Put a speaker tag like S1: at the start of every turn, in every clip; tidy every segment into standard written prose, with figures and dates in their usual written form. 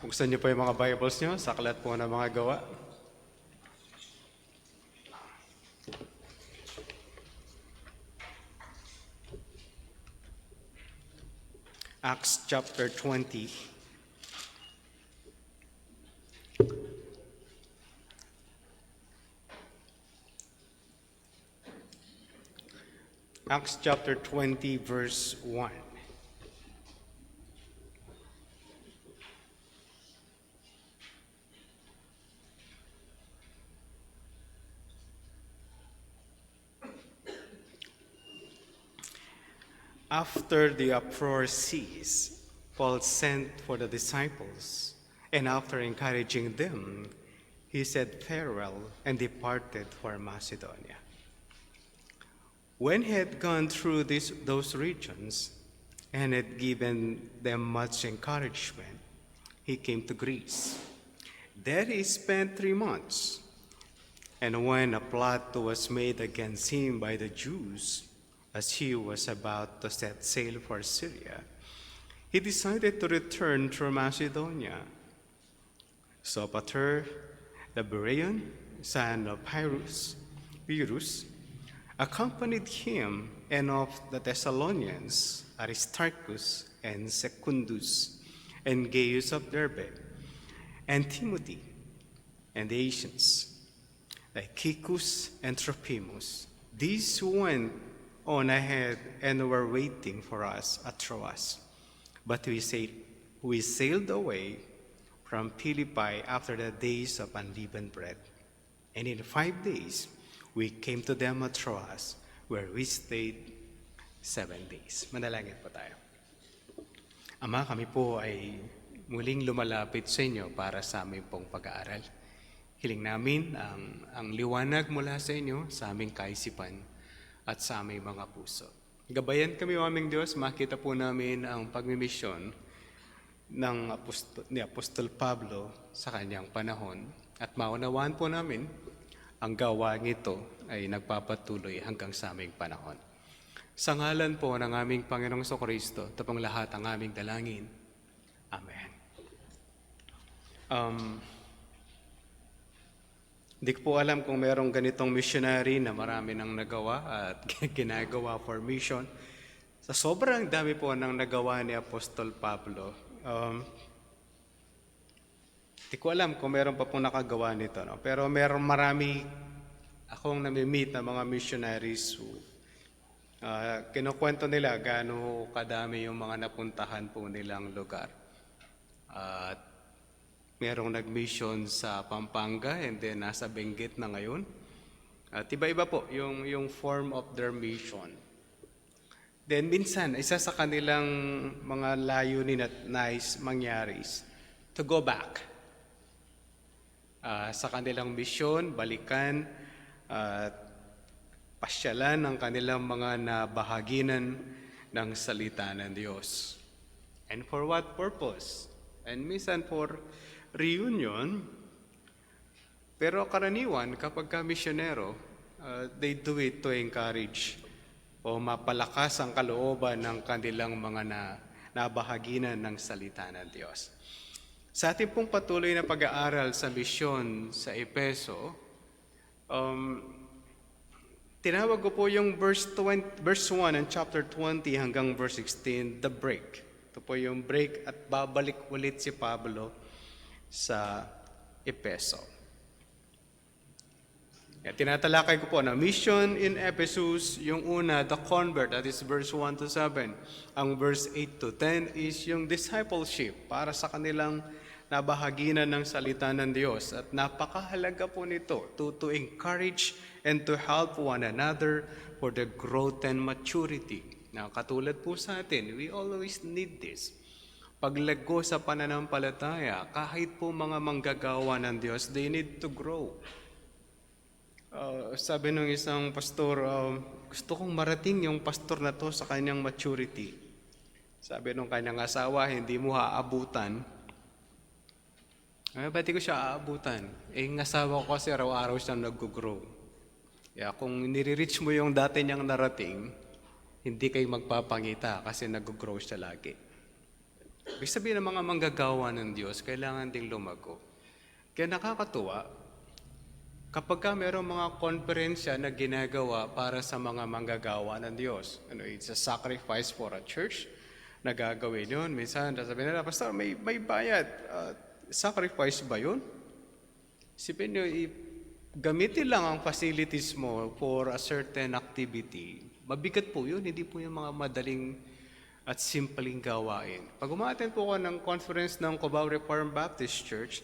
S1: Buksan niyo po yung mga Bibles niyo sa aklat po ng mga gawa. Acts chapter 20. Acts chapter 20 verse 1. After the uproar ceased, Paul sent for the disciples, and after encouraging them, he said farewell and departed for Macedonia. When he had gone through those regions and had given them much encouragement, he came to Greece. There he spent 3 months, and when a plot was made against him by the Jews, as he was about to set sail for Syria, he decided to return to Macedonia. Sopater, the Berean, son of Pyrrhus, accompanied him, and of the Thessalonians, Aristarchus and Secundus, and Gaius of Derbe, and Timothy, and the Asians, Tychicus and Trophimus. These went on ahead and were waiting for us at Troas. But we sailed away from Philippi after the days of unleavened bread. And in 5 days, we came to them at Troas, where we stayed 7 days. Manalangin po tayo. Ama, kami po ay muling lumalapit sa inyo para sa aming pong pag-aaral. Hiling namin ang liwanag mula sa inyo sa aming kaisipan at sa aming mga puso. Gabayan kami, o aming Diyos, makita po namin ang pagmimisyon ni Apostol Pablo sa kanyang panahon at maunawaan po namin ang gawaang ito ay nagpapatuloy hanggang sa aming panahon. Sa ngalan po ng aming Panginoong Kristo, ito pong lahat ang aming dalangin. Amen. Hindi ko po alam kung merong ganitong missionary na marami nang nagawa at ginagawa for mission. Sa sobrang dami po nang nagawa ni Apostol Pablo, hindi ko alam kung meron pa pong nakagawa nito. No? Pero meron marami akong nami-meet na mga missionaries who kinukwento nila gaano kadami yung mga napuntahan po nilang lugar. At merong nag-mission sa Pampanga and then nasa Benguet na ngayon. At iba-iba po yung form of their mission. Then minsan, isa sa kanilang mga layunin at nais mangyaris to go back sa kanilang mission, balikan at pasyalan ang kanilang mga nabahaginan ng salita ng Diyos. And for what purpose? And minsan for reunion, pero karaniwan kapag ka-misyonero, they do it to encourage o mapalakas ang kalooban ng kanilang mga nabahaginan ng salita ng Diyos. Sa ating pong patuloy na pag-aaral sa misyon sa Efeso, tinawag ko po yung verse 1 and chapter 20 hanggang verse 16, the break. Ito po yung break at babalik ulit si Pablo sa Efeso. Tinatalakay ko po na mission in Ephesus, yung una, the convert, that is verse 1 to 7. Ang verse 8 to 10 is yung discipleship para sa kanilang nabahaginan ng salita ng Diyos. At napakahalaga po nito to encourage and to help one another for the growth and maturity. Now, katulad po sa atin, we always need this. Paglago sa pananampalataya, kahit po mga manggagawa ng Diyos, they need to grow. Sabi ng isang pastor, gusto kong marating yung pastor na to sa kanyang maturity. Sabi ng kanyang asawa, hindi mo haabutan. Ba't ko siya aabutan? Yung asawa ko kasi araw-araw siyang nag-grow. Kung nire-reach mo yung dati niyang narating, hindi kayo magpapangita kasi nag-grow siya lagi. Ibig sabihin ng mga manggagawa ng Diyos, kailangan ding lumago. Kaya nakakatuwa, kapag ka mayroong mga konferensya na ginagawa para sa mga manggagawa ng Diyos, it's a sacrifice for a church na gagawin yun. Minsan, sasabihin nila, Pastor, may bayad. Sacrifice ba yun? Isipin nyo, gamitin lang ang facilities mo for a certain activity. Mabigat po yun, hindi po yung mga madaling at simpleng gawain. Pag umaten po ko ng conference ng Cubao Reformed Baptist Church,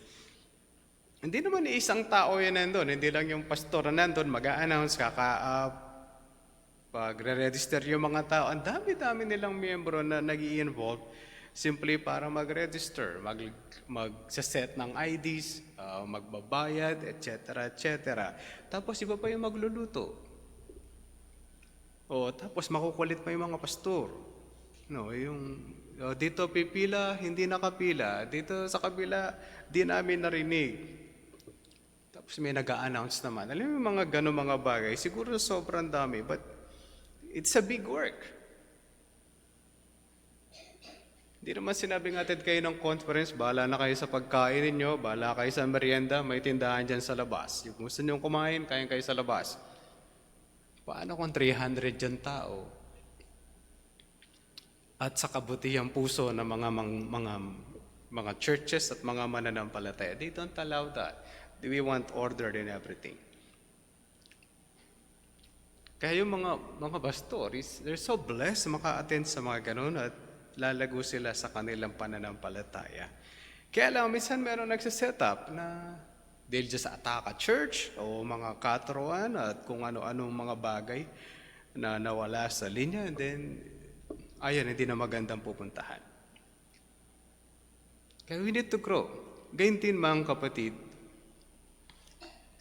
S1: hindi naman isang tao yan nandun. Hindi lang yung pastor na nandun, mag-a-announce, pag-re-register yung mga tao. Ang dami-dami nilang miyembro na nag-i-involve simply para mag-register, mag-set ng IDs, magbabayad, etc., etc. Tapos iba pa yung magluluto. Tapos makukulit pa yung mga pastor. Dito pipila, hindi nakapila. Dito sa kabila, di namin narinig. Tapos may nag-a-announce naman. Alam mo yung mga gano'ng mga bagay, siguro sobrang dami, but it's a big work. Hindi naman sinabing atid kayo ng conference, bahala na kayo sa pagkain ninyo, bahala kayo sa merienda, may tindahan dyan sa labas. Yung gusto nyo kumain, kain kayo sa labas. Paano kung 300 dyan tao? At sa kabutihang puso ng mga churches at mga mananampalataya, they don't allow that. We want order in everything. Kaya yung mga pastors, they're so blessed maka-attend sa mga ganun at lalago sila sa kanilang pananampalataya. Kaya lang, minsan meron nagsiset up na they'll just attack a church o mga katruan at kung ano-anong mga bagay na nawala sa linya, and then, hindi na magandang pupuntahan. Kaya we need to grow. Gayun din mga kapatid,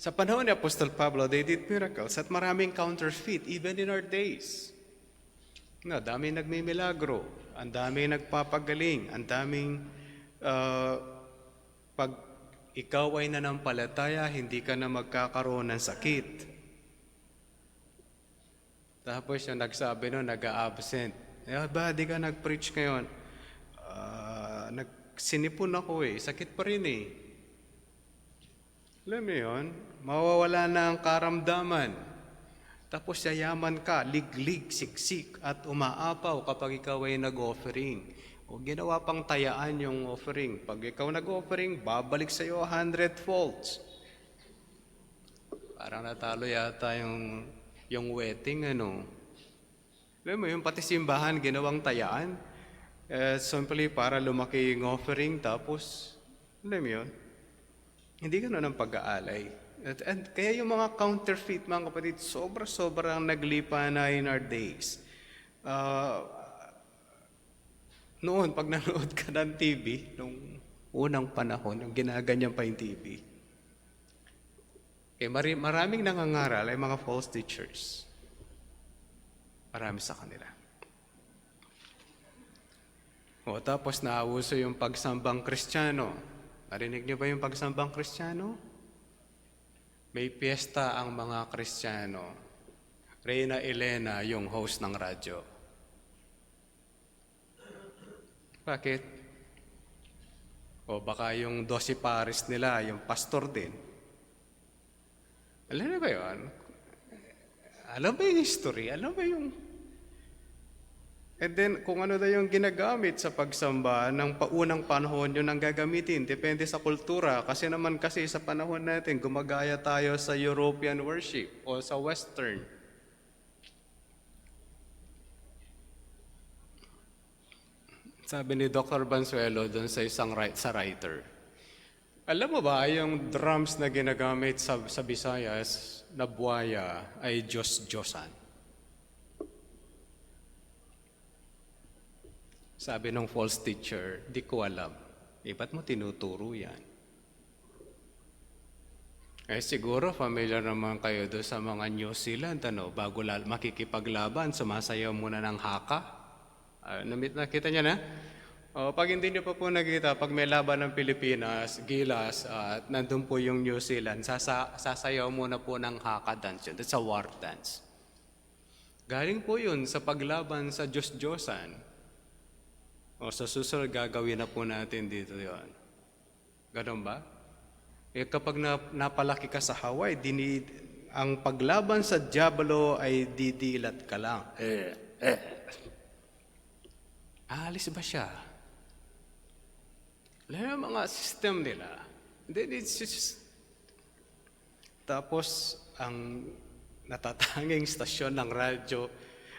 S1: sa panahon ni Apostol Pablo, they did miracles at maraming counterfeit even in our days. Daming nagmimilagro, ang daming nagpapagaling, ang daming pag ikaw ay nanampalataya, hindi ka na magkakaroon ng sakit. Tapos yung nagsabi nun, nag-a-absent. Di ka nag-preach ngayon? Sinipon ako sakit pa rin Alam mo yun, mawawala na ang karamdaman. Tapos yayaman ka, liglig, siksik, at umaapaw kapag ikaw ay nag-offering. O ginawa pang tayaan yung offering. Pag ikaw nag-offering, babalik sa iyo 100 folds. Parang natalo yata yung wedding, Alam mo yun, pati simbahan, ginawang tayaan. Simply para lumaki yung offering, tapos, alam mo yun, hindi ka na ng pag-aalay. And kaya yung mga counterfeit, mga kapatid, sobrang naglipa na in our days. Noon, pag nanood ka ng TV, nung unang panahon, yung ginaganyan pa yung TV, maraming nangangaral ay mga false teachers. Marami sa kanila. Tapos nauso yung pagsambang Kristiyano. Narinig niyo ba yung pagsambang Kristiyano? May piyesta ang mga Kristiyano. Reyna Elena yung host ng radyo. Bakit? Baka yung 12 pares nila, yung pastor din. Alam niyo ba yun? Alam ba yung history? Alam ba yung... And then, kung ano na yung ginagamit sa pagsamba ng paunang panahon, yun ang gagamitin. Depende sa kultura. Kasi sa panahon natin, gumagaya tayo sa European worship o sa Western. Sabi ni Dr. Bansuelo doon sa isang writer, alam mo ba, yung drums na ginagamit sa Visayas na buwaya ay Diyos-Diyosan? Sabi ng false teacher, di ko alam. Ba't mo tinuturo yan? Siguro familiar naman kayo doon sa mga New Zealand, bago makikipaglaban, sumasayaw muna ng haka. Nakita niya na? Pag hindi niyo pa po nakita, pag may laban ng Pilipinas, Gilas, at nandun po yung New Zealand, sasayaw muna po ng haka dance yun. That's a war dance. Galing po yun sa paglaban sa Diyos-Diyosan. O sa susunod, gagawin na po natin dito yon. Ganon ba? Kapag napalaki ka sa Hawaii, ang paglaban sa Diablo ay didilat ka lang. Aalis ba siya? Alam mo mga system nila. Then it's just... Tapos, ang natatanging stasyon ng radyo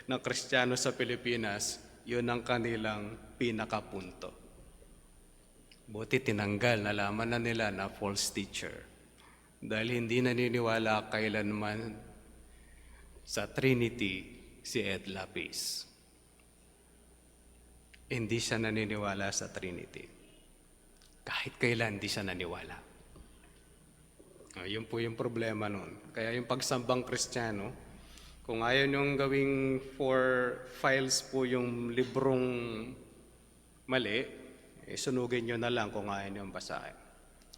S1: ng Kristiyano sa Pilipinas, yun ang kanilang pinakapunto. Buti tinanggal, nalaman na nila na false teacher. Dahil hindi naniniwala kailanman sa Trinity si Ed Lapis. Hindi siya naniniwala sa Trinity. Kahit kailan hindi siya naniwala. Yun po yung problema nun. Kaya yung pagsambang Kristiyano, kung ayaw niyong gawing 4 files po yung librong mali, sunugin niyo na lang kung ayaw niyong basahin.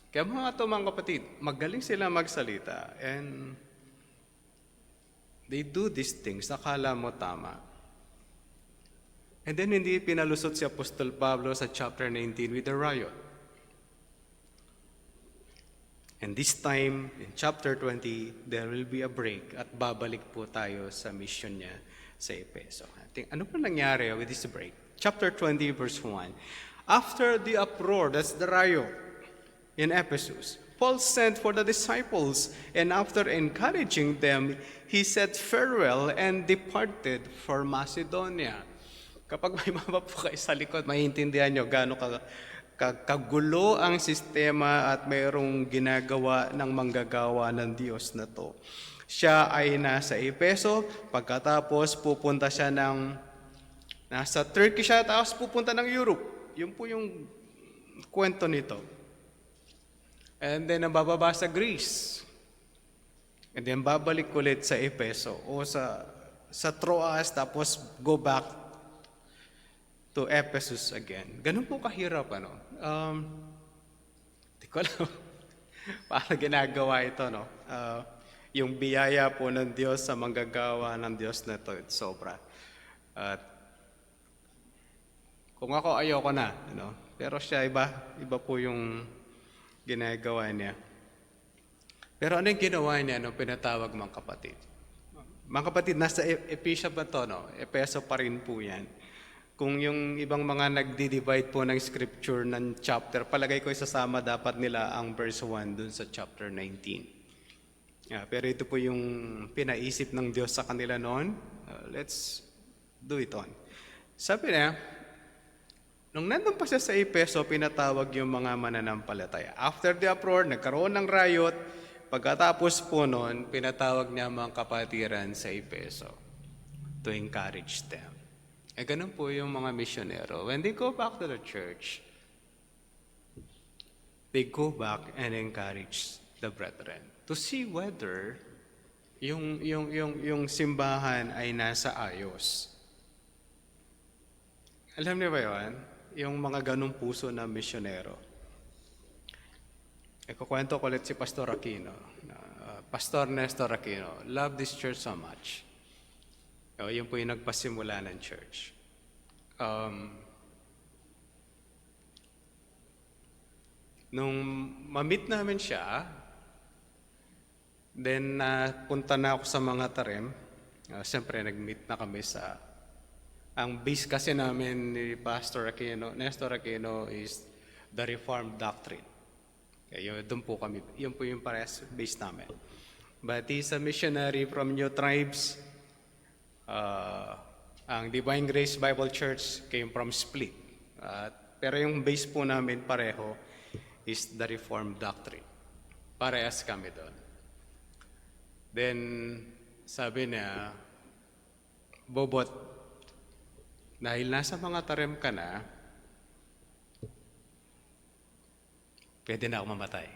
S1: Kaya mga kapatid, magaling sila magsalita and they do these things, akala mo tama. And then hindi pinalusot si Apostol Pablo sa chapter 19 with the riot. And this time, in chapter 20, there will be a break at babalik po tayo sa mission niya sa Efeso. Ano po nangyari with this break? Chapter 20, verse 1. After the uproar, that's the riot in Ephesus, Paul sent for the disciples, and after encouraging them, he said farewell and departed for Macedonia. Kapag may mama po kayo sa likod, maiintindihan nyo gaano kagulo ang sistema at mayroong ginagawa ng manggagawa ng Diyos na to. Siya ay nasa Efeso, pagkatapos pupunta siya nasa Turkey siya, tapos pupunta ng Europe. Yun po yung kwento nito. And then nabababa sa Greece. And then babalik ulit sa Efeso o sa Troas, tapos go back to Ephesus again. Ganun po kahirap, ano? Di ko alam paano ginagawa ito, no? Yung biyaya po ng Diyos sa manggagawa ng Diyos na ito, sobra. At kung ako, ayoko na, no? Pero siya, iba po yung ginagawa niya. Pero ano yung ginawa niya nung pinatawag mga kapatid? Mga kapatid, nasa Ephesus ba ito, no? Efeso pa rin po yan. Kung yung ibang mga nagdi-divide po ng scripture ng chapter, palagay ko isasama dapat nila ang verse 1 dun sa chapter 19. Pero ito po yung pinaisip ng Diyos sa kanila noon. Let's do it on. Sabi niya, nung nandun pa siya sa Efeso, pinatawag yung mga mananampalataya. After the uproar, nagkaroon ng riot. Pagkatapos po noon, pinatawag niya mga kapatiran sa Efeso to encourage them. Ganun po yung mga misyonero. When they go back to the church, they go back and encourage the brethren to see whether yung simbahan ay nasa ayos. Alam niyo ba yun? Yung mga ganung puso na misyonero. Ikukwento ko ulit si Pastor Aquino. Pastor Nestor Aquino, love this church so much. Yun po yung nagpasimula ng church. Nung ma-meet namin siya, then punta na ako sa mga tarim. Siyempre, nag-meet na kami sa... Ang base kasi namin ni Pastor Aquino, Nestor Aquino, is the Reformed doctrine. Doon po kami, yun po yung parehas base namin. But he's a missionary from New Tribes. Ang Divine Grace Bible Church came from Split. Pero yung base po namin pareho is the Reformed doctrine. Parehas kami doon. Then, sabi niya, Bobot, dahil nasa mga tarim ka na, pwede na ako mamatay.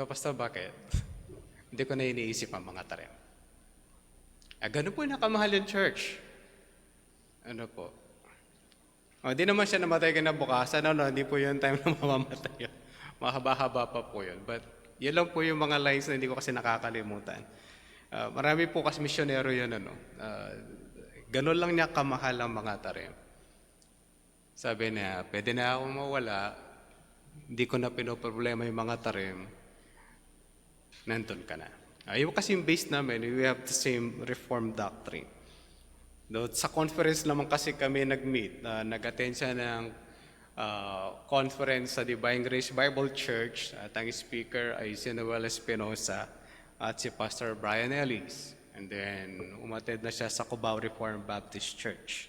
S1: Pastor, bakit? Hindi ko na iniisip ang mga tarim. Ganun po yung nakamahal yung church. Ano po? Di naman siya namatay kinabukasan. Hindi po yung time na mamamatay. Mahaba-haba pa po yun. But yun lang po yung mga lines na hindi ko kasi nakakalimutan. Marami po kasi misyonero yun, ganun lang niya kamahal ang mga tarim. Sabi niya, pwede na ako mawala, hindi ko na pinoproblema yung mga tarim, nandun ka na. Yung kasi yung base namin, we have the same Reformed doctrine. Sa conference naman kasi kami nag-meet, nag-attend siya ng conference sa Divine Grace Bible Church at ang speaker ay si Noel Espinosa at si Pastor Brian Ellis. And then umattend na siya sa Cubao Reformed Baptist Church.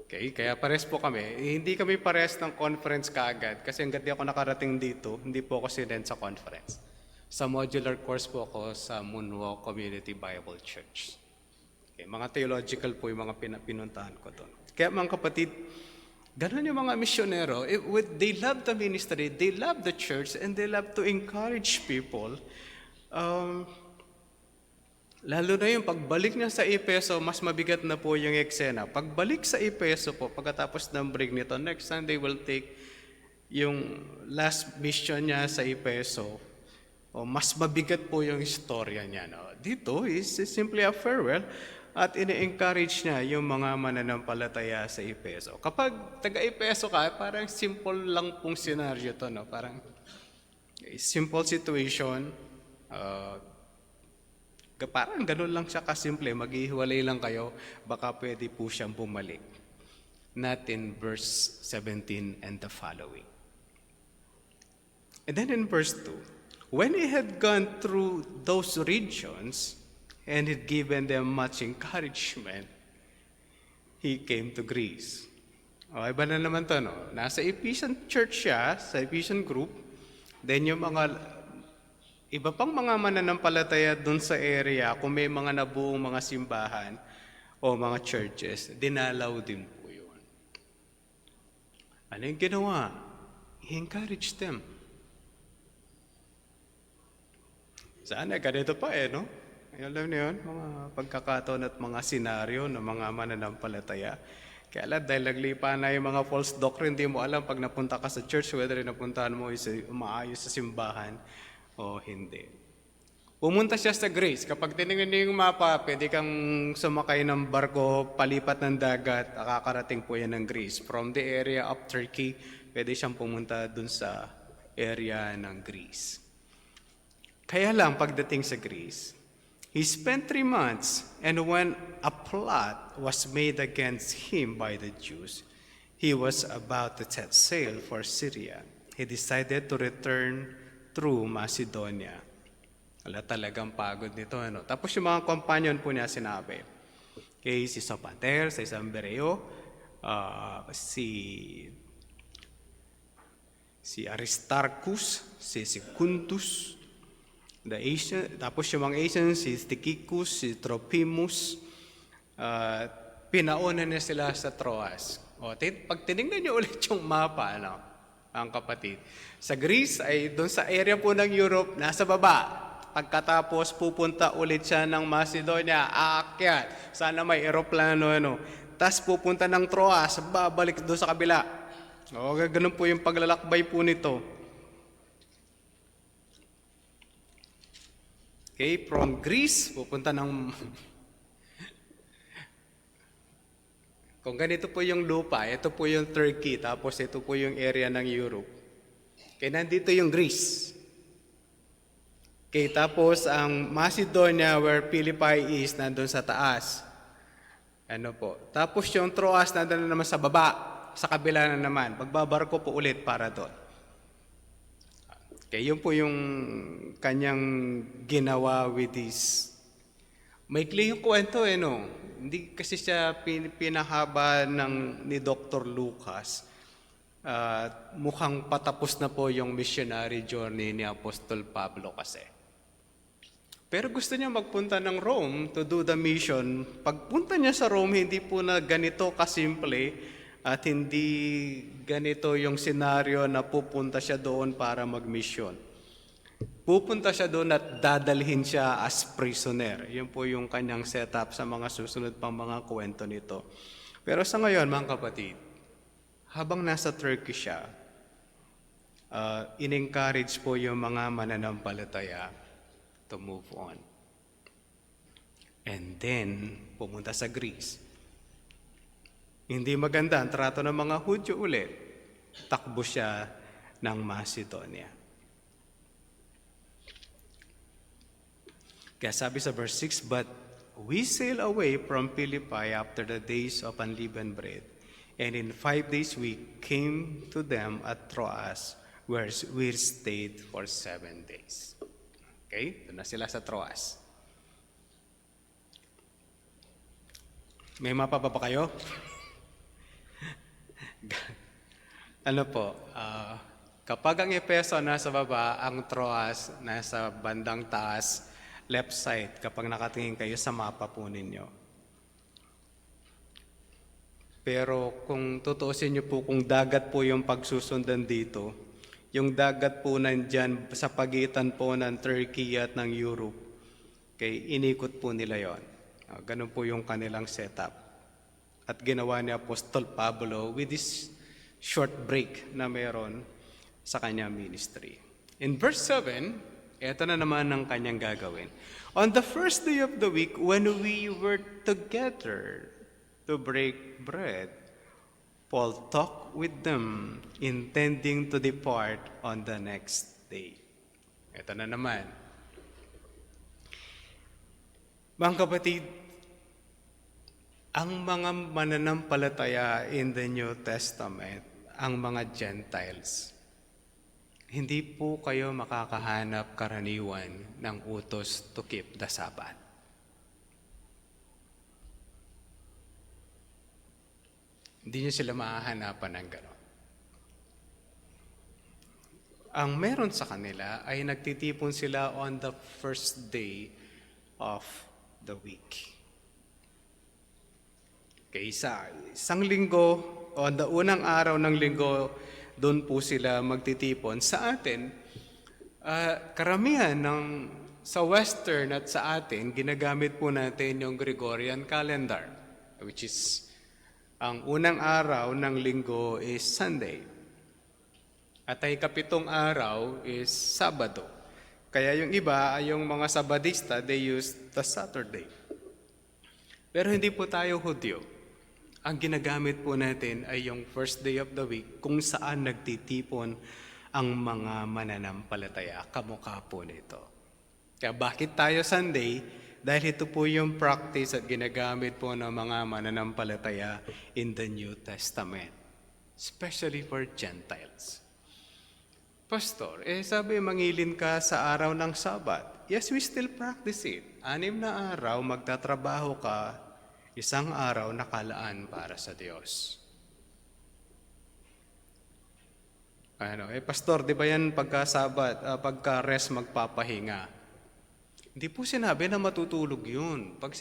S1: Okay, kaya pares po kami. Hindi kami pares ng conference kaagad kasi hanggang di ako nakarating dito, hindi po ako sinend sa conference. Sa modular course po ako sa Moonwalk Community Bible Church. Okay, mga theological po yung mga pinuntahan ko doon. Kaya mga kapatid, ganun yung mga misyonero. They love the ministry, they love the church, and they love to encourage people. Lalo na yung pagbalik niya sa Efeso, mas mabigat na po yung eksena. Pagbalik sa Efeso po, pagkatapos ng break nito, next Sunday will take yung last mission niya sa Efeso. Mas mabigat po yung istorya niya. Dito is simply a farewell at ini-encourage niya yung mga mananampalataya sa Efeso. Kapag taga-Efeso ka, parang simple lang pong scenario to. Parang simple situation, parang ganun lang siya kasimple, maghihiwalay lang kayo, baka pwede po siyang bumalik. Not in verse 17 and the following. And then in verse 2, when he had gone through those regions and had given them much encouragement, he came to Greece. Iba na naman to, Nasa Ephesian church siya, sa Ephesian group, then yung mga iba pang mga mananampalataya doon sa area, kung may mga nabuong mga simbahan o mga churches, dinalaw din po yun. Ano yung ginawa? He encouraged them. Sana ganito pa alam niyo yun, mga pagkakataon at mga senaryo ng mga mananampalataya. Kaya dahil naglipa na yung mga false doctrine, hindi mo alam pag napunta ka sa church, whether napuntahan mo umaayos sa simbahan, o hindi. Pumunta siya sa Greece. Kapag tinignan niyo yung mapa, pwede kang sumakay ng barko, palipat ng dagat, kakarating po yan ng Greece. From the area of Turkey, pwede siyang pumunta dun sa area ng Greece. Kaya lang, pagdating sa Greece, he spent 3 months, and when a plot was made against him by the Jews, he was about to set sail for Syria. He decided to return through Macedonia. Talagang pagod nito. Tapos yung mga companion po niya sinabi. Okay, si Sopater, si Sambereo, si Aristarchus, si Secundus, the Asian, tapos yung mga Asians, si Tychicus, si Trophimus, pinauna niya sila sa Troas. Pag tinignan niyo ulit yung mapa, ang kapatid. Sa Greece ay doon sa area po ng Europe, nasa baba. Pagkatapos pupunta ulit siya ng Macedonia, aakyat. Sana may eroplano, Tapos pupunta ng Troas, babalik doon sa kabila. Ganun po yung paglalakbay po nito. Okay, from Greece, pupunta ng kung ganito po yung lupa, ito po yung Turkey, tapos ito po yung area ng Europe. Kaya nandito yung Greece. Okay, tapos ang Macedonia, where Philippi is, nandun sa taas. Tapos yung Troas, nandun na naman sa baba, sa kabila na naman. Magbabarko po ulit para doon. Okay, yun po yung kanyang ginawa with this. Maikli yung kwento, Hindi kasi siya pinahaba ni Dr. Lucas. Mukhang patapos na po yung missionary journey ni Apostol Pablo kasi. Pero gusto niya magpunta ng Rome to do the mission. Pagpunta niya sa Rome, hindi po na ganito kasimple at hindi ganito yung senaryo na pupunta siya doon para mag-mission. Pupunta siya doon at dadalhin siya as prisoner. Yun po yung kanyang setup sa mga susunod pang mga kwento nito. Pero sa ngayon, mga kapatid, habang nasa Turkey siya, in-encourage po yung mga mananampalataya to move on. And then, pumunta sa Greece. Hindi maganda ang trato ng mga Hudyo ulit. Takbo siya ng Macedonia. Kaya sabi sa verse 6, "But we sailed away from Philippi after the days of unleavened bread, and in 5 days we came to them at Troas, where we stayed for 7 days." Okay? Doon na sila sa Troas. May mapa pa ba kayo? Ano po, kapag ang Efeso nasa baba, ang Troas nasa bandang taas, left side, kapag nakatingin kayo sa mapa po ninyo. Pero kung tutuusin niyo po, kung dagat po yung pagsusundan dito, yung dagat po nandyan sa pagitan po ng Turkey at ng Europe, okay, inikot po nila yon. Ganun po yung kanilang setup. At ginawa ni Apostol Pablo with this short break na meron sa kanyang ministry. In verse 7, ito na naman ang kanyang gagawin. "On the first day of the week, when we were together to break bread, Paul talked with them, intending to depart on the next day." Ito na naman. Mga kapatid, ang mga mananampalataya in the New Testament, ang mga Gentiles, hindi po kayo makakahanap karaniwan ng utos to keep the Sabbath. Hindi niyo sila mahahanapan ng gano'n. Ang meron sa kanila ay nagtitipon sila on the first day of the week. Okay, isang linggo, o the unang araw ng linggo, doon po sila magtitipon. Sa atin, karamihan sa Western at sa atin, ginagamit po natin yung Gregorian calendar, which is, ang unang araw ng linggo is Sunday. At ay kapitong araw is Sabado. Kaya yung iba, yung mga Sabadista, they use the Saturday. Pero hindi po tayo Hudyo. Ang ginagamit po natin ay yung first day of the week kung saan nagtitipon ang mga mananampalataya. Kamukha po nito. Kaya bakit tayo Sunday? Dahil ito po yung practice at ginagamit po ng mga mananampalataya in the New Testament. Especially for Gentiles. Pastor, sabi mangilin ka sa araw ng Sabat. Yes, we still practice it. 6 na araw, magtatrabaho ka, 1 araw nakalaan para sa Diyos. Pastor, di ba yan pagka-Sabat, pagka-rest magpapahinga? Hindi po sinabi na matutulog yun. Pag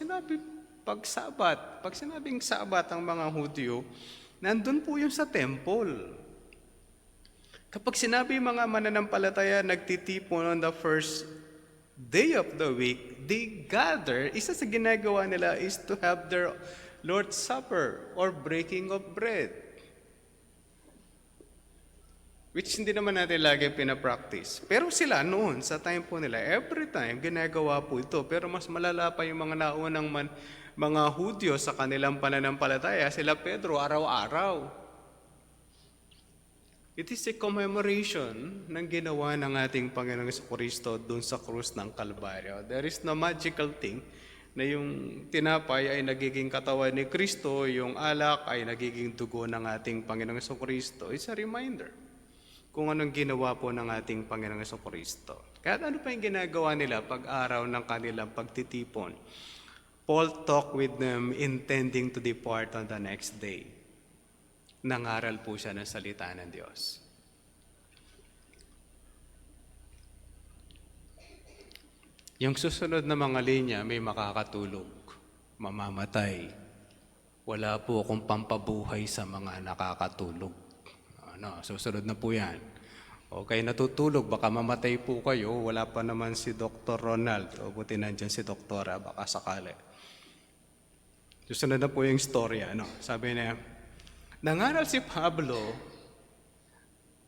S1: sinabing Sabat ang mga Hudyo, nandun po yung sa temple. Kapag sinabi mga mananampalataya nagtitipon on the first day of the week, they gather, isa sa ginagawa nila is to have their Lord's Supper or breaking of bread. Which hindi naman natin lagi pinapractice. Pero sila noon, sa time po nila, every time ginagawa po ito. Pero mas malala pa yung mga naunang mga Hudyo sa kanilang pananampalataya, sila Pedro araw-araw. It is a commemoration ng ginawa ng ating Panginoong Jesucristo doon sa krus ng Kalbaryo. There is no magical thing na yung tinapay ay nagiging katawan ni Kristo, yung alak ay nagiging dugo ng ating Panginoong Jesucristo. It's a reminder kung anong ginawa po ng ating Panginoong Jesucristo. Kaya ano pa yung ginagawa nila pag-araw ng kanilang pagtitipon? Paul talked with them intending to depart on the next day. Nangaral po siya ng salita ng Diyos. Yung susunod na mga linya, may makakatulog, mamamatay. Wala po akong pampabuhay sa mga nakakatulog. Susunod na po yan. Okay, natutulog, baka mamatay po kayo. Wala pa naman si Dr. Ronald. O buti nandyan si Doktora, baka sakali. Susunod na po yung storya. Sabi niya, nangaral si Pablo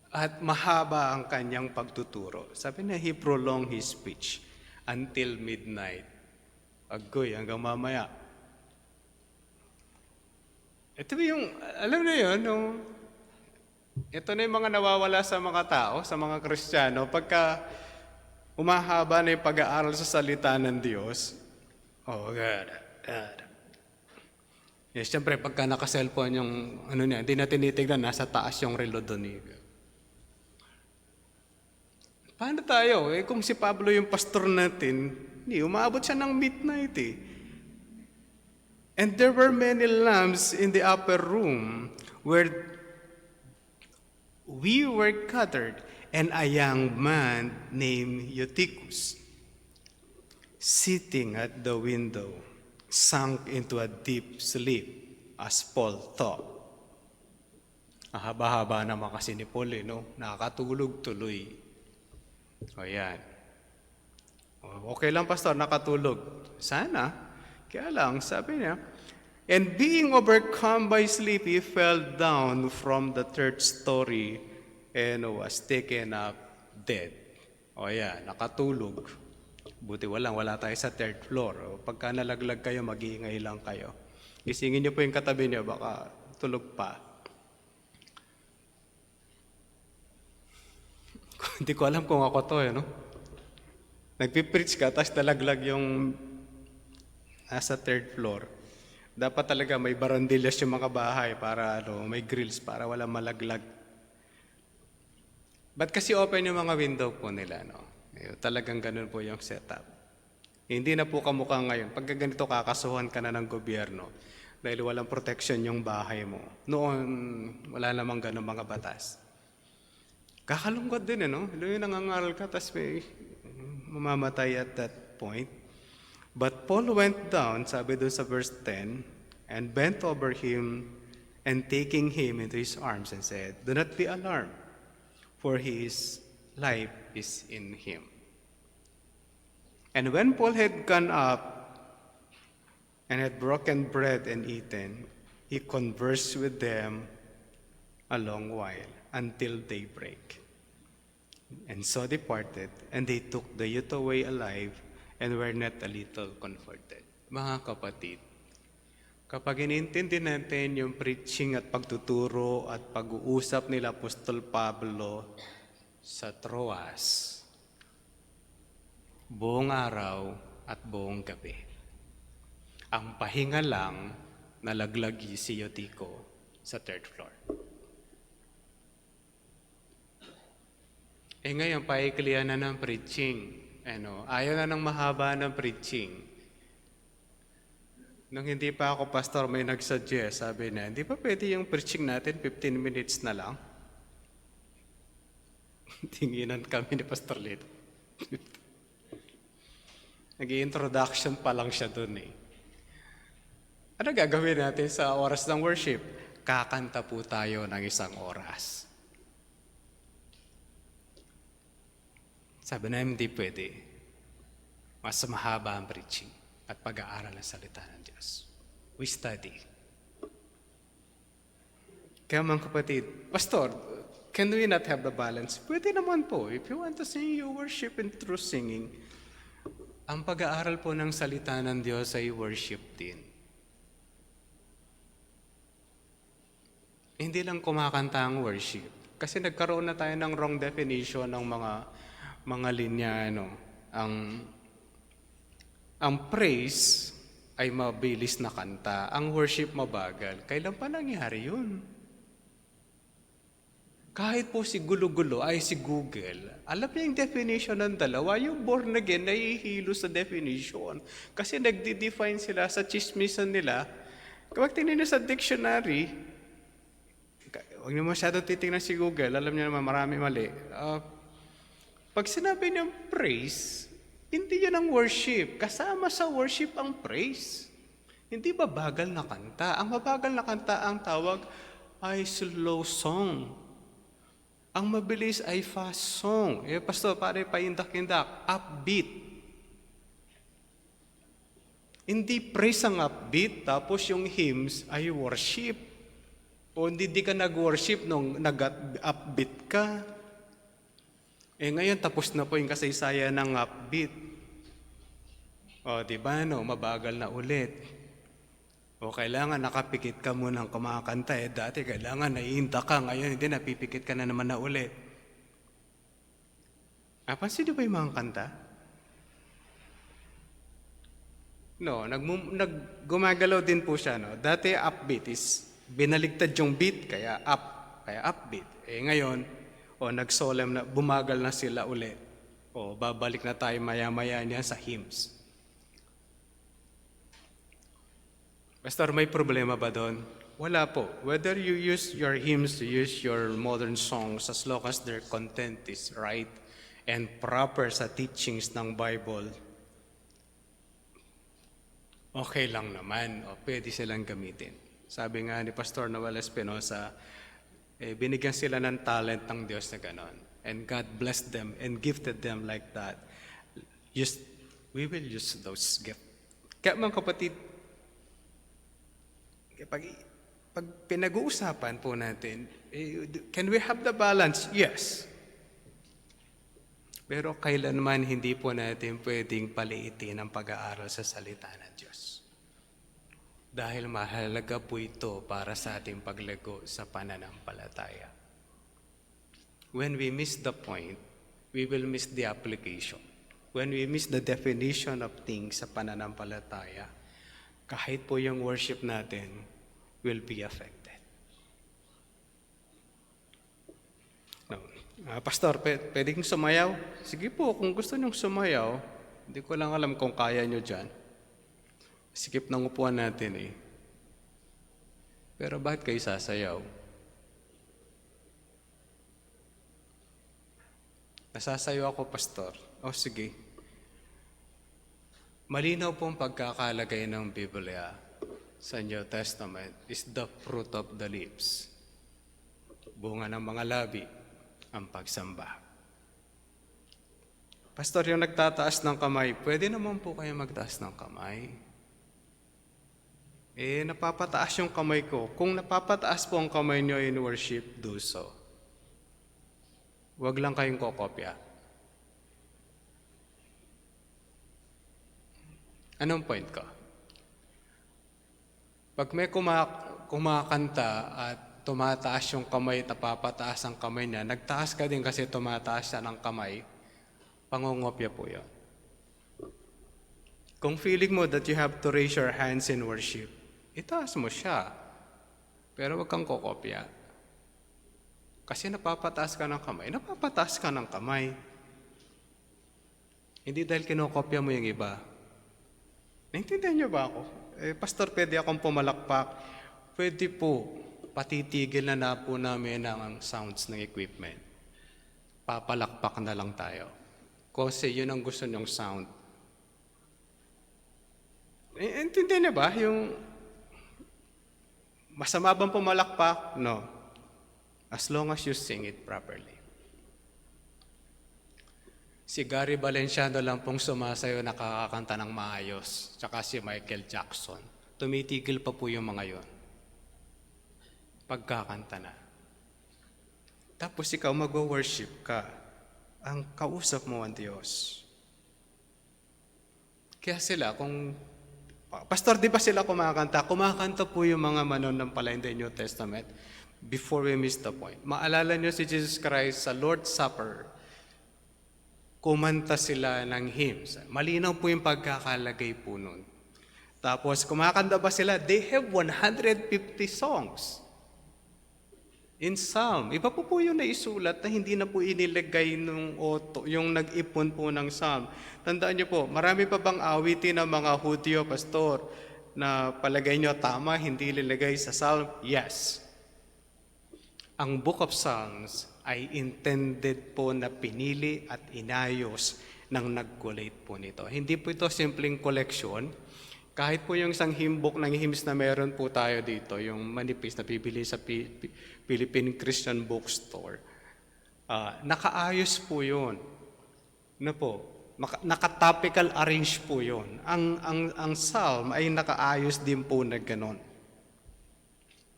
S1: at mahaba ang kanyang pagtuturo. Sabi niya, he prolonged his speech until midnight. Agoy, hanggang mamaya. Ito yung, alam na yun, ito na yung mga nawawala sa mga tao, sa mga Kristiyano, pagka umahaba na yung pag-aaral sa salita ng Diyos. Oh, God. Yes, siyempre, pagka naka-cellphone yung, niya, hindi na tinitignan, nasa taas yung relo doon. Paano tayo? Kung si Pablo yung pastor natin, umaabot siya ng midnight And there were many lamps in the upper room where we were gathered, and a young man named Eutychus, sitting at the window, sunk into a deep sleep, as Paul thought. Haba-haba naman kasi ni Paul, nakakatulog tuloy. O yan. Okay lang, pastor, nakatulog. Sana. Kaya lang, sabi niya, and being overcome by sleep, he fell down from the third story and was taken up dead. O yan, nakatulog. Buti wala tayo sa third floor. O, pagka nalaglag kayo, mag-iingay lang kayo. Gisingin niyo po yung katabi niyo, baka tulog pa. Hindi ko alam kung ako to, Nagpipreach ka, tapos nalaglag yung nasa third floor. Dapat talaga may barandillas yung mga bahay para may grills para wala malaglag. Ba't kasi open yung mga window po nila, Talagang ganun po yung setup. Hindi na po kamukha ngayon. Pagka ganito, kakasuhan ka na ng gobyerno dahil walang protection yung bahay mo. Noon, wala namang ganun mga batas. Kakalungkot din, Yung nangangaral ka, tapos may mamamatay at that point. But Paul went down, sabi doon sa verse 10, and bent over him and taking him into his arms and said, do not be alarmed, for his life is in him. And when Paul had gone up and had broken bread and eaten, he conversed with them a long while until daybreak. And so departed, and they took the youth away alive and were not a little comforted. Mga kapatid, kapag inintindi natin yung preaching at pagtuturo at pag-uusap nila Apostol Pablo sa Troas, buong araw at buong gabi. Ang pahinga lang, nalaglagi si Eutico sa third floor. Ngayon, paiklian na ng preaching. Ayaw na ng mahaba ng preaching. Nung hindi pa ako pastor, may nagsuggest, sabi na, hindi pa pwede yung preaching natin, 15 minutes na lang? Tinginan kami ni Pastor Lito. Nag-i-introduction pa lang siya dun Ano gagawin natin sa oras ng worship? Kakanta po tayo ng 1 oras. Sabi na, hindi pwede. Mas mahaba ang preaching at pag-aaral ng salita ng Diyos. We study. Kaya mga kapatid, Pastor, can we not have the balance? Pwede naman po. If you want to sing, you worship in true singing. Ang pag-aaral po ng salita ng Diyos ay worship din. Hindi lang kumakanta ang worship. Kasi nagkaroon na tayo ng wrong definition ng mga linya, ang praise ay mabilis na kanta, ang worship mabagal. Kailan pa nangyari yun? Kahit po si Gulo-Gulo ay si Google, alam niya yung definition ng dalawa, yung born again, nahihilo sa definition. Kasi nagdi-define sila sa chismisan nila. Kapag tingnan niyo sa dictionary, huwag niyo masyadong titingnan si Google, alam niyo naman marami mali. Pag sinabi niyang praise, hindi yan ang worship. Kasama sa worship ang praise. Hindi ba bagal na kanta? Ang mabagal na kanta ang tawag ay slow song. Ang mabilis ay fast song. Pastor, pare paindak-indak, upbeat. Hindi praise ang upbeat, tapos yung hymns ay worship. O hindi ka nag-worship nung nag-upbeat ka. Ngayon, tapos na po yung kasaysayan ng upbeat. O, di ba, no, mabagal na ulit. O, kailangan nakapikit ka munang kumakanta. Dati kailangan naiinta ka, ngayon hindi, napipikit ka na naman na ulit. Pansin niyo ba yung mga kanta? No, gumagalaw din po siya. No? Dati upbeat is binaligtad yung beat, kaya upbeat. Ngayon, nag-solemn na, bumagal na sila ulit. Babalik na tayo maya-maya niya sa hymns. Pastor, may problema ba doon? Wala po. Whether you use your hymns, you use your modern songs, as long as their content is right and proper sa teachings ng Bible, okay lang naman. Pwede silang gamitin. Sabi nga ni Pastor Noel Espinosa, binigyan sila ng talent ng Diyos na ganon. And God blessed them and gifted them like that. We will use those gifts. Kaya mga kapatid, pag pinag-uusapan po natin, can we have the balance? Yes. Pero kailanman hindi po natin pwedeng paliitin ang pag-aaral sa salita ng Diyos. Dahil mahalaga po ito para sa ating paglago sa pananampalataya. When we miss the point, we will miss the application. When we miss the definition of things sa pananampalataya, kahit po yung worship natin will be affected. No. Pastor, pwedeng sumayaw? Sige po, kung gusto nyong sumayaw, hindi ko lang alam kung kaya nyo dyan. Sikip ng upuan natin Pero bakit kayo sasayaw? Nasasayaw ako, Pastor. Sige. Malinaw pong pagkakalagay ng Biblia sa New Testament is the fruit of the lips. Bunga ng mga labi, ang pagsamba. Pastor, yung nagtataas ng kamay, pwede naman po kayo magtaas ng kamay. Napapataas yung kamay ko. Kung napapataas po ang kamay nyo in worship, do so. Huwag lang kayong kokopya. Anong point ko? Pag may kumakanta at tumataas yung kamay at napapataas ang kamay niya, nagtaas ka din kasi tumataas siya ng kamay, pangungopya po yun. Kung feeling mo that you have to raise your hands in worship, itaas mo siya. Pero huwag kang kokopya. Kasi napapataas ka ng kamay, napapataas ka ng kamay. Hindi dahil kinokopya mo yung iba. Naintindihan niyo ba ako? Pastor, pwede akong pumalakpak. Pwede po, patitigil na po namin ang sounds ng equipment. Papalakpak na lang tayo. Kasi yun ang gusto niyong sound. Intindihan niyo ba? Yung masama bang pumalakpak? No. As long as you sing it properly. Si Gary Valenciano lang pong sumasayo nakakakanta ng maayos. Tsaka si Michael Jackson. Tumitigil pa po yung mga yon. Pagkakanta na. Tapos ikaw mag-worship ka. Ang kausap mo ang Diyos. Kaya sila, Pastor, di ba sila kumakanta? Kumakanta po yung mga mananampala in the New Testament before we miss the point. Maalala nyo si Jesus Christ sa Lord's Supper. Kumanta sila ng hymns. Malinaw po yung pagkakalagay po nun. Tapos, kumakanta ba sila? They have 150 songs in Psalm. Iba po yung naisulat na hindi na po inilagay yung nag-ipon po ng Psalm. Tandaan niyo po, marami pa bang awitin ng mga Hudyo, Pastor, na palagay niyo tama, hindi ilagay sa Psalm? Yes. Ang Book of Psalms ay intended po na pinili at inayos ng nag-collate po nito. Hindi po ito simpleng collection. Kahit po yung isang hymn book ng hymns na meron po tayo dito, yung manipis na bibili sa Philippine Christian Bookstore, nakaayos po yun. Naka-topical arrange po yun. Ang psalm ay nakaayos din po na ganon.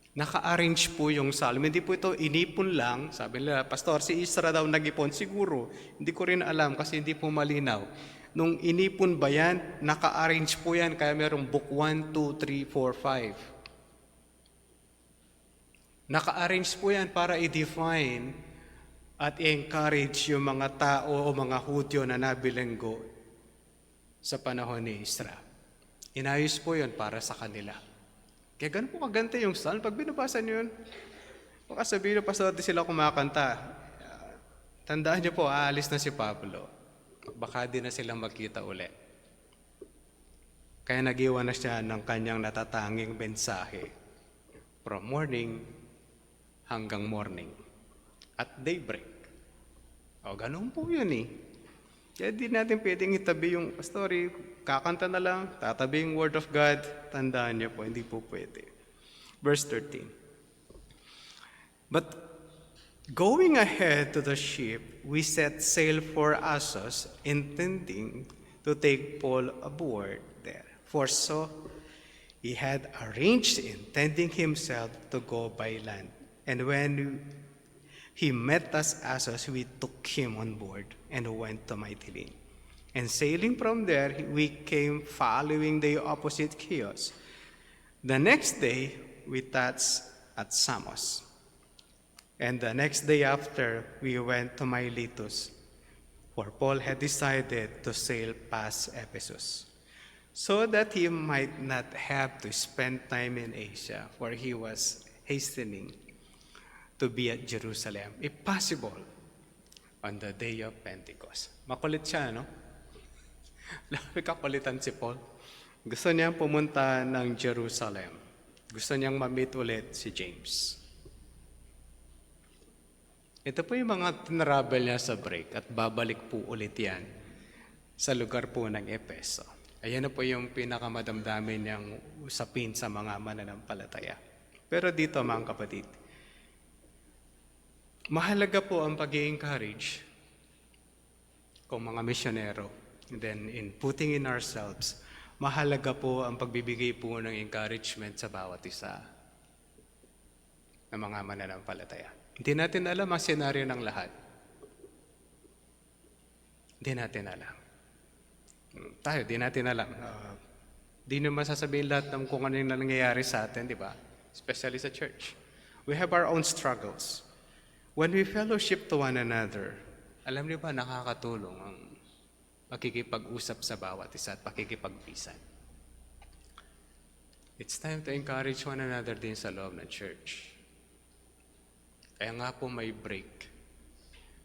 S1: Naka-arrange po yung psalm. Hindi po ito inipon lang. Sabi nila, Pastor, si Isra daw nag-ipon. Siguro, hindi ko rin alam kasi hindi po malinaw. Nung inipon ba yan, naka-arrange po yan, kaya merong book 1, 2, 3, 4, 5. Naka-arrange po yan para i-define at i-encourage yung mga tao o mga Hudyo na nabilenggo sa panahon ni Isra. Inayos po yun para sa kanila. Kaya ganun po kaganda yung psalm. Pag binabasa nyo yun, baka sabihin nyo, pastor, di sila kumakanta. Tandaan nyo po, aalis na si Pablo. Baka di na sila magkita uli. Kaya nag-iwan na siya ng kanyang natatanging mensahe. From morning hanggang morning. At daybreak. O, ganun po yun eh. Kaya di natin pwedeng itabi yung story, kakanta na lang, tatabi yung word of God, tandaan niyo po, hindi po pwede. Verse 13. But going ahead to the ship, we set sail for Assos, intending to take Paul aboard there. For so he had arranged, intending himself to go by land. And when he met us Assos, we took him on board and went to Mytilene. And sailing from there, we came following the opposite Chios. The next day, we touched at Samos. And the next day after, we went to Miletus, for Paul had decided to sail past Ephesus, so that he might not have to spend time in Asia, for he was hastening to be at Jerusalem, if possible, on the day of Pentecost. Makulit siya, no? Labi kakulitan si Paul. Gusto niyang pumunta ng Jerusalem. Gusto niyang ma-meet ulit si James. Ito po yung mga tinravel niya sa break at babalik po ulit yan sa lugar po ng Efeso. Ayan na po yung pinakamadamdamin niyang usapin sa mga mananampalataya. Pero dito mga kapatid, mahalaga po ang pag-i-encourage kung mga misyonero. And then in putting in ourselves, mahalaga po ang pagbibigay po ng encouragement sa bawat isa ng mga mananampalataya. Hindi natin alam ang senaryo ng lahat. Hindi natin alam. Tayo, di natin alam. Di naman sasabihin lahat ng kung ano yung nangyayari sa atin, di ba? Especially sa church. We have our own struggles. When we fellowship to one another, alam niyo ba, nakakatulong ang pakikipag-usap sa bawat isa at pakikipagpisan. It's time to encourage one another din sa loob ng church. Kaya nga po may break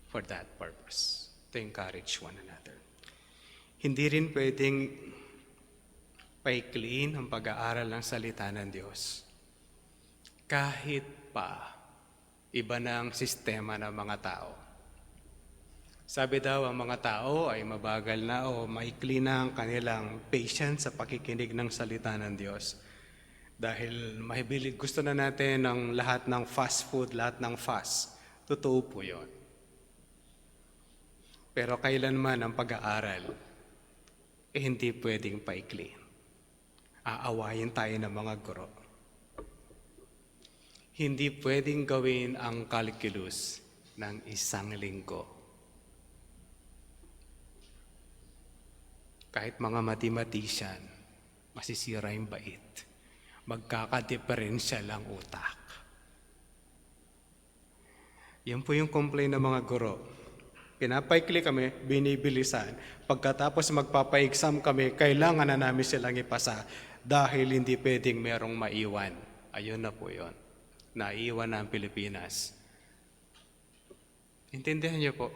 S1: for that purpose, to encourage one another. Hindi rin pwedeng paikliin ang pag-aaral ng salita ng Diyos. Kahit pa iba na ang sistema ng mga tao. Sabi daw, ang mga tao ay mabagal na o maikli na ang kanilang patience sa pakikinig ng salita ng Diyos. Dahil mahibilig, gusto na natin ng lahat ng fast food, lahat ng fast. Totoo po yun. Pero kailanman ang pag-aaral, hindi pwedeng paikli. Aawayin tayo ng mga guro. Hindi pwedeng gawin ang calculus ng isang linggo. Kahit mga mathematician, masisira yung bait. Magkakadiferensya lang utak. Yan po yung complaint ng mga guro. Pinapaikli kami, binibilisan. Pagkatapos magpapa-exam kami, kailangan na namin silang ipasa dahil hindi pwedeng merong maiwan. Ayun na po yun. Naiwan na ang Pilipinas. Intindihan niyo po,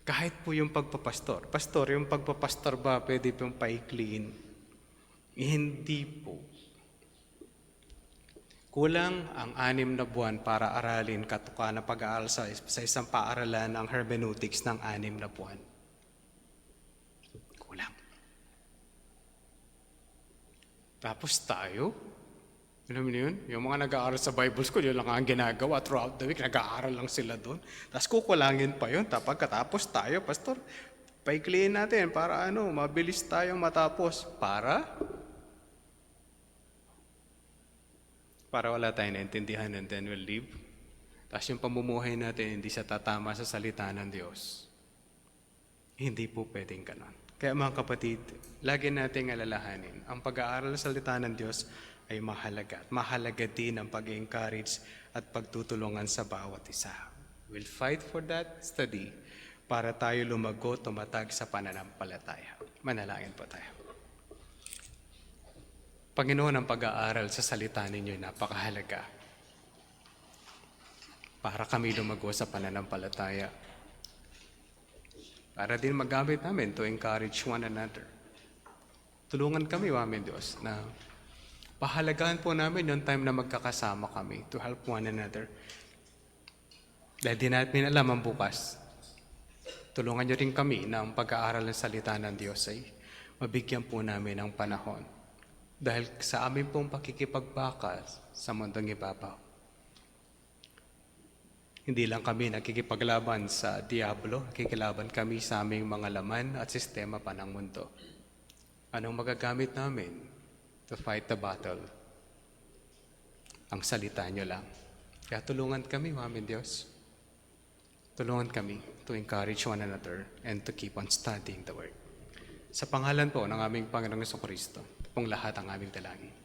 S1: kahit po yung pagpapastor, yung pagpapastor ba pwede pong paikliin? Hindi po. Kulang ang 6 na buwan para aralin katuka na pag-aaral sa isang paaralan ng hermeneutics ng 6 na buwan. Kulang. Tapos tayo, alam niyo yun? Yung mga nag-aaral sa Bible School, yun lang ang ginagawa throughout the week, nag-aaral lang sila doon. Tapos kukulangin pa yun, katapos tayo, pastor, paikliin natin para mabilis tayong matapos. Para wala tayong naintindihan and then we'll leave. Tapos yung pamumuhay natin, hindi siya tatama sa salita ng Diyos. Hindi po pwedeng ganon. Kaya mga kapatid, lagi nating alalahanin, ang pag-aaral sa salita ng Diyos ay mahalaga. At mahalaga din ang pag-encourage at pagtutulungan sa bawat isa. We'll fight for that study para tayo lumago, tumatag sa pananampalataya. Manalangin po tayo. Panginoon, ang pag-aaral sa salita ninyo ay napakahalaga para kami lumago sa pananampalataya. Para din magamit namin to encourage one another. Tulungan kami, amin Diyos, na pahalagahan po namin yung time na magkakasama kami to help one another. Dahil di natin alam ang bukas. Tulungan niyo rin kami na ang pag-aaral ng salita ng Diyos ay mabigyan po namin ng panahon. Dahil sa amin pong pakikipagbakas sa mundong ibabaw. Hindi lang kami nakikipaglaban sa Diablo, nakikilaban kami sa aming mga laman at sistema pa ng mundo. Anong magagamit namin to fight the battle? Ang salita niyo lang. Kaya tulungan kami, amin Diyos. Tulungan kami to encourage one another and to keep on studying the Word. Sa pangalan po ng aming Panginoong Jesucristo, pong lahat ang aming dalangin.